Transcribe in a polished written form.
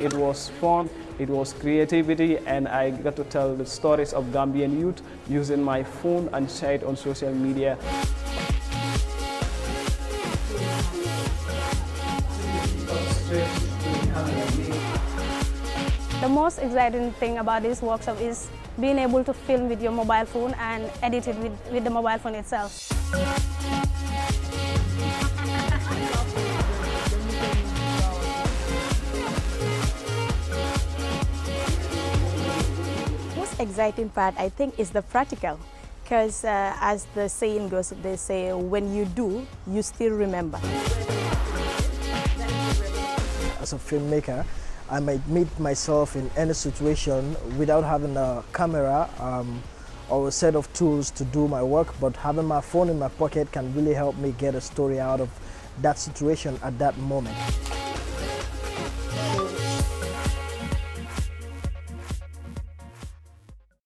It was fun, it was creativity, and I got to tell the stories of Gambian youth using my phone and share it on social media. The most exciting thing about this workshop is being able to film with your mobile phone and edit it with the mobile phone itself. Most exciting part, I think, is the practical. Because as the saying goes, they say, when you do, you still remember. As a filmmaker, I might meet myself in any situation without having a camera or a set of tools to do my work, but having my phone in my pocket can really help me get a story out of that situation at that moment.